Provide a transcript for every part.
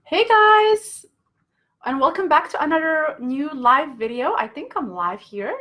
Hey guys, and welcome back to another new live video. I think I'm live here.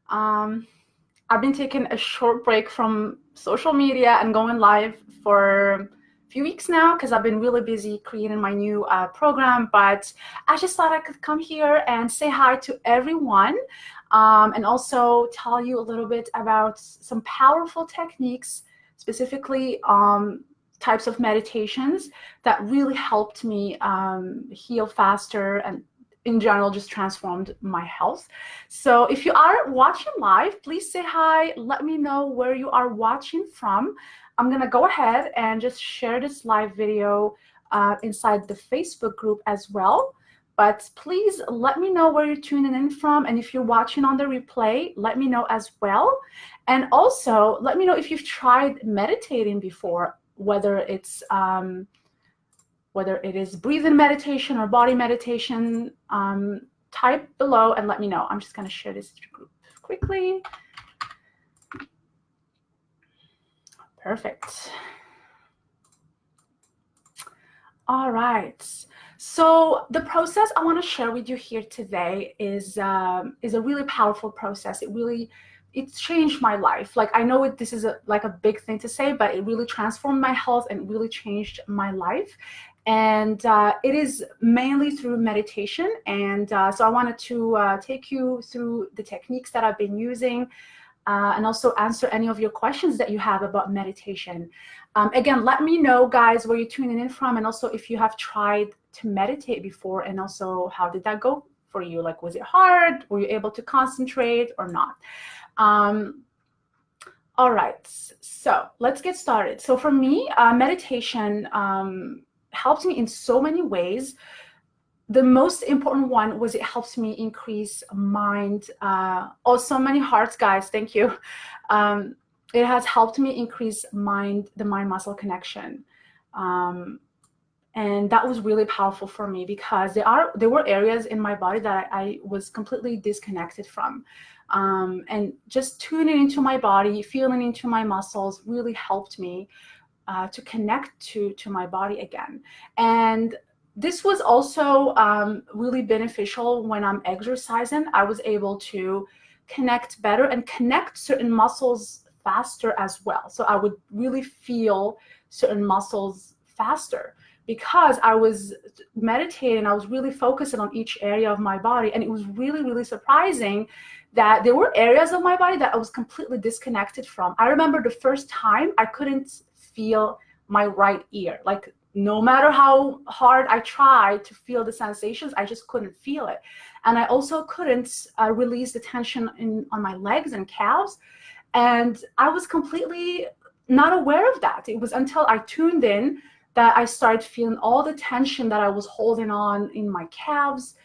I've been taking a short break from social media and going live for a few weeks now because I've been really busy creating my new program, but I just thought I could come here and say hi to everyone and also tell you a little bit about some powerful techniques, specifically types of meditations that really helped me heal faster and in general just transformed my health. So if you are watching live, please say hi. Let me know where you are watching from. I'm gonna go ahead and just share this live video inside the Facebook group as well. But please let me know where you're tuning in from, and if you're watching on the replay, let me know as well. And also let me know if you've tried meditating before, whether it is breathing meditation or body meditation. Type below and let me know. I'm just going to share this group quickly. Perfect. All right. So the process I want to share with you here today is a really powerful process. It changed my life. Like, I know this is like a big thing to say, but it really transformed my health and really changed my life. And it is mainly through meditation. And so I wanted to take you through the techniques that I've been using and also answer any of your questions that you have about meditation. Again, let me know, guys, where you're tuning in from, and also if you have tried to meditate before, and also how did that go for you? Like, was it hard? Were you able to concentrate or not? All right, so let's get started. So for me, meditation helps me in so many ways. The most important one was it helps me increase mind. Oh, so many hearts, guys. Thank you. It has helped me increase the mind-muscle connection. And that was really powerful for me because there were areas in my body that I was completely disconnected from. And just tuning into my body, feeling into my muscles really helped me to connect to my body again. And this was also really beneficial when I'm exercising. I was able to connect better and connect certain muscles faster as well. So I would really feel certain muscles faster because I was meditating. I was really focusing on each area of my body. And it was really, really surprising that there were areas of my body that I was completely disconnected from. I remember the first time I couldn't feel my right ear. Like, no matter how hard I tried to feel the sensations, I just couldn't feel it. And I also couldn't release the tension on my legs and calves. And I was completely not aware of that. It was until I tuned in that I started feeling all the tension that I was holding on in my calves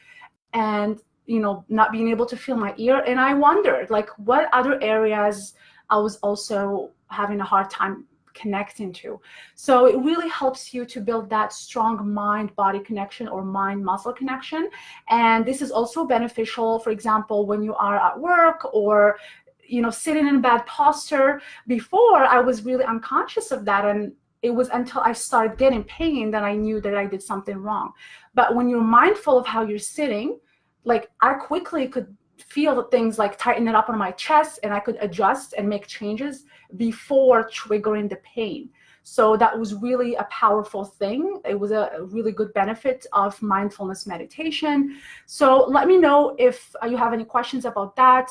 and, not being able to feel my ear. And I wondered, like, what other areas I was also having a hard time connecting to. So it really helps you to build that strong mind-body connection or mind-muscle connection. And this is also beneficial, for example, when you are at work or sitting in bad posture. Before, I was really unconscious of that, and it was until I started getting pain that I knew that I did something wrong. But when you're mindful of how you're sitting, like, I quickly could feel things like tighten it up on my chest, and I could adjust and make changes before triggering the pain. So that was really a powerful thing. It was a really good benefit of mindfulness meditation. So let me know if you have any questions about that.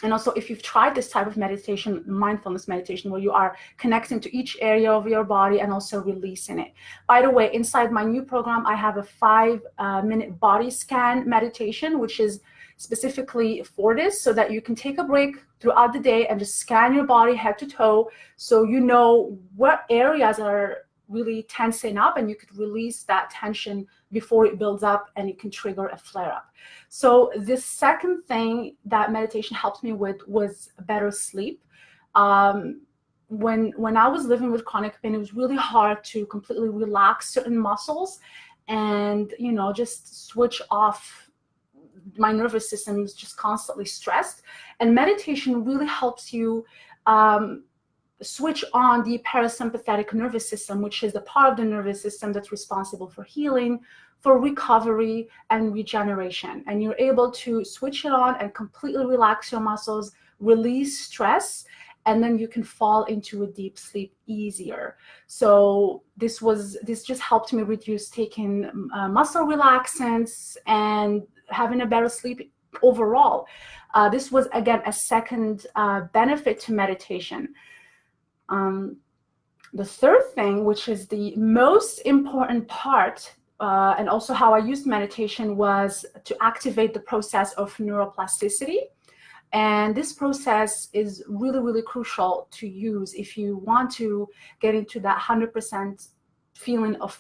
And also, if you've tried this type of meditation, mindfulness meditation, where you are connecting to each area of your body and also releasing it. By the way, inside my new program, I have a 5-minute body scan meditation, which is specifically for this, so that you can take a break throughout the day and just scan your body head to toe, so you know what areas are really tensing up, and you could release that tension before it builds up and it can trigger a flare-up. So the second thing that meditation helped me with was better sleep. When I was living with chronic pain, it was really hard to completely relax certain muscles and just switch off. My nervous system is just constantly stressed, and meditation really helps you switch on the parasympathetic nervous system, which is the part of the nervous system that's responsible for healing, for recovery, and regeneration. And you're able to switch it on and completely relax your muscles, release stress, and then you can fall into a deep sleep easier. So this just helped me reduce taking muscle relaxants and having a better sleep overall. This was, again, a second benefit to meditation. The third thing, which is the most important part, and also how I used meditation, was to activate the process of neuroplasticity. And this process is really, really crucial to use if you want to get into that 100% feeling of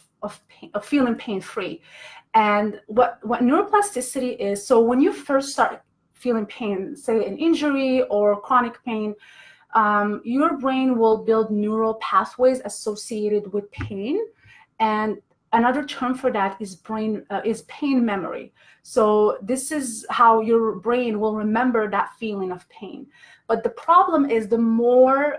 feeling pain-free. And what neuroplasticity is, so when you first start feeling pain, say an injury or chronic pain, your brain will build neural pathways associated with pain. And another term for that is pain memory. So this is how your brain will remember that feeling of pain. But the problem is the longer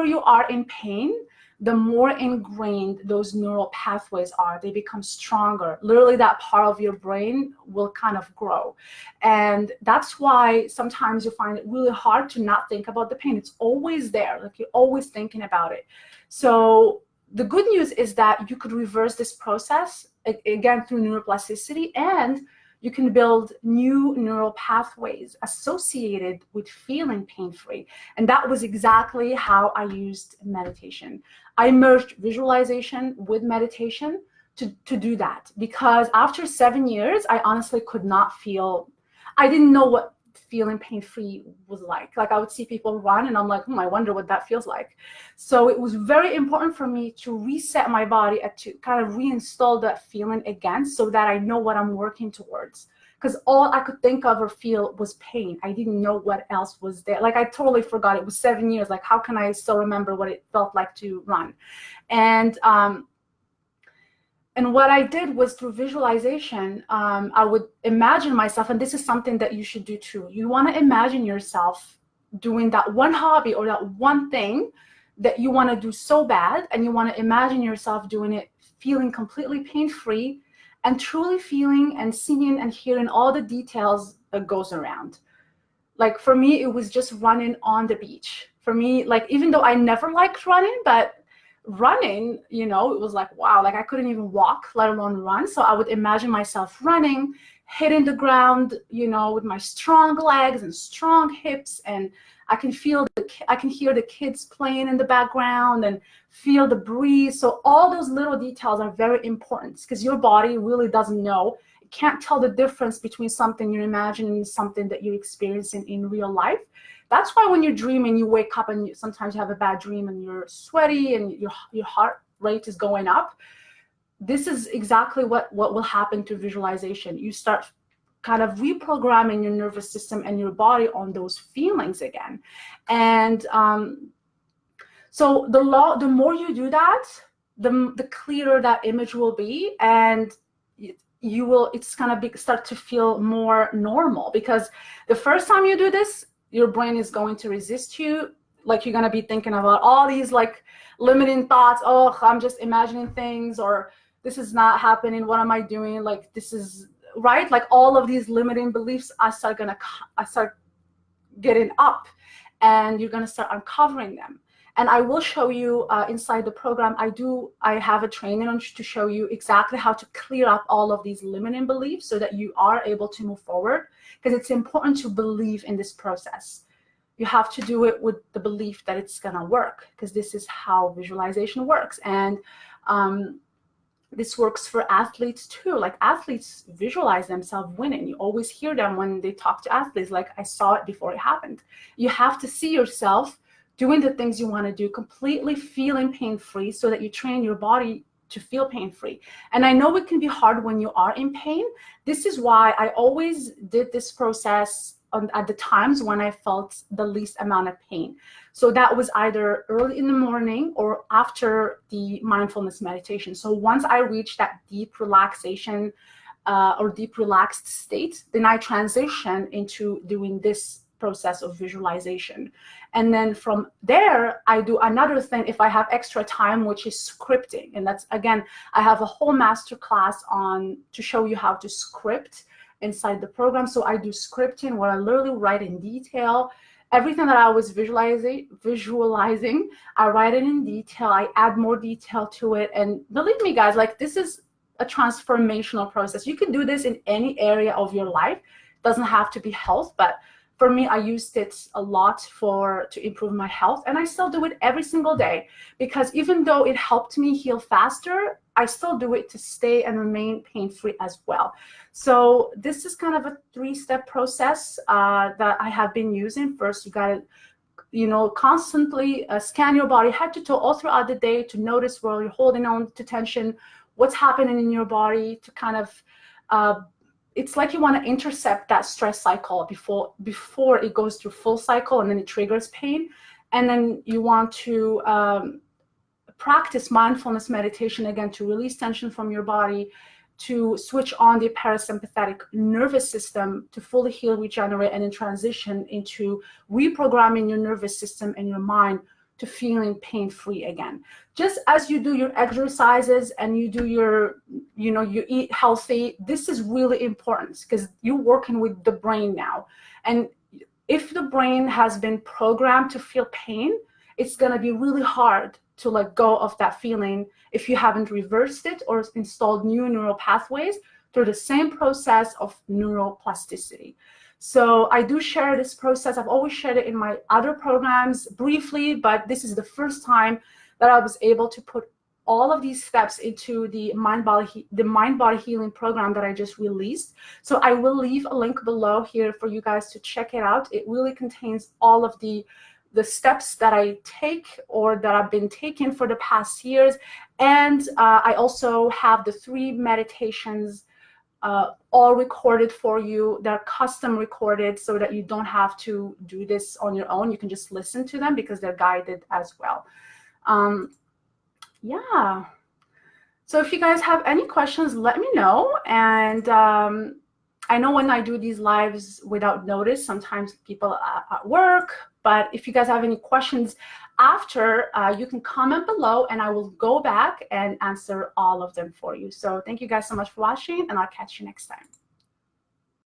you are in pain, the more ingrained those neural pathways are. They become stronger. Literally, that part of your brain will kind of grow. And that's why sometimes you find it really hard to not think about the pain. It's always there, like you're always thinking about it. So the good news is that you could reverse this process, again, through neuroplasticity, and you can build new neural pathways associated with feeling pain-free. And that was exactly how I used meditation. I merged visualization with meditation to do that, because after 7 years, I honestly could not feel, I didn't know what feeling pain-free was like. Like, I would see people run and I'm like, I wonder what that feels like. So it was very important for me to reset my body and to kind of reinstall that feeling again, so that I know what I'm working towards. Because all I could think of or feel was pain. I didn't know what else was there. Like, I totally forgot. It was 7 years. Like, how can I still remember what it felt like to run? And what I did was, through visualization, I would imagine myself, and this is something that you should do too. You want to imagine yourself doing that one hobby or that one thing that you want to do so bad, and you want to imagine yourself doing it, feeling completely pain-free, and truly feeling and seeing and hearing all the details that goes around. Like, for me, it was just running on the beach. For me, like, even though I never liked running, but running, it was like, wow, like I couldn't even walk, let alone run. So I would imagine myself running, hitting the ground, with my strong legs and strong hips, and I can hear the kids playing in the background and feel the breeze. So all those little details are very important, because your body really doesn't know. It can't tell the difference between something you're imagining and something that you're experiencing in real life. That's why when you're dreaming, you wake up and sometimes you have a bad dream and you're sweaty and your heart rate is going up. This is exactly what will happen to visualization. You start kind of reprogramming your nervous system and your body on those feelings again. And so the more you do that, the clearer that image will be, and it's gonna start to feel more normal. Because the first time you do this, your brain is going to resist you. Like, you're going to be thinking about all these like limiting thoughts. Oh, I'm just imagining things, or this is not happening. What am I doing? Like, this is right. Like, all of these limiting beliefs, I start getting up, and you're going to start uncovering them. And I will show you inside the program, I have a training to show you exactly how to clear up all of these limiting beliefs so that you are able to move forward. Because it's important to believe in this process. You have to do it with the belief that it's gonna work, because this is how visualization works. And this works for athletes too. Like, athletes visualize themselves winning. You always hear them when they talk to athletes, like, I saw it before it happened. You have to see yourself doing the things you want to do, completely feeling pain-free, so that you train your body to feel pain-free. And I know it can be hard when you are in pain. This is why I always did this process at the times when I felt the least amount of pain. So that was either early in the morning or after the mindfulness meditation. So once I reached that deep relaxation or deep relaxed state, then I transition into doing this process of visualization. And then from there, I do another thing if I have extra time, which is scripting. And that's, again, I have a whole master class on to show you how to script inside the program. So I do scripting where I literally write in detail everything that I was visualizing. I write it in detail. I add more detail to it. And believe me, guys, like, this is a transformational process. You can do this in any area of your life. It doesn't have to be health, but for me, I used it a lot to improve my health, and I still do it every single day, because even though it helped me heal faster, I still do it to stay and remain pain-free as well. So this is kind of a 3-step process that I have been using. First, you got to, constantly scan your body head to toe all throughout the day to notice where you're holding on to tension, what's happening in your body, to kind of it's like you want to intercept that stress cycle before it goes through full cycle and then it triggers pain. And then you want to practice mindfulness meditation, again, to release tension from your body, to switch on the parasympathetic nervous system to fully heal, regenerate, and then transition into reprogramming your nervous system and your mind to feeling pain-free again. Just as you do your exercises and you do your, you eat healthy, this is really important because you're working with the brain now. And if the brain has been programmed to feel pain, it's going to be really hard to let go of that feeling if you haven't reversed it or installed new neural pathways through the same process of neuroplasticity. So I do share this process. I've always shared it in my other programs briefly, but this is the first time that I was able to put all of these steps into the mind-body healing program that I just released. So I will leave a link below here for you guys to check it out. It really contains all of the steps that I take or that I've been taking for the past years. And I also have the 3 meditations all recorded for you. They're custom recorded so that you don't have to do this on your own. You can just listen to them because they're guided as well. Yeah. So if you guys have any questions, let me know. And I know when I do these lives without notice, sometimes people are at work, but if you guys have any questions after, you can comment below and I will go back and answer all of them for you. So thank you guys so much for watching, and I'll catch you next time.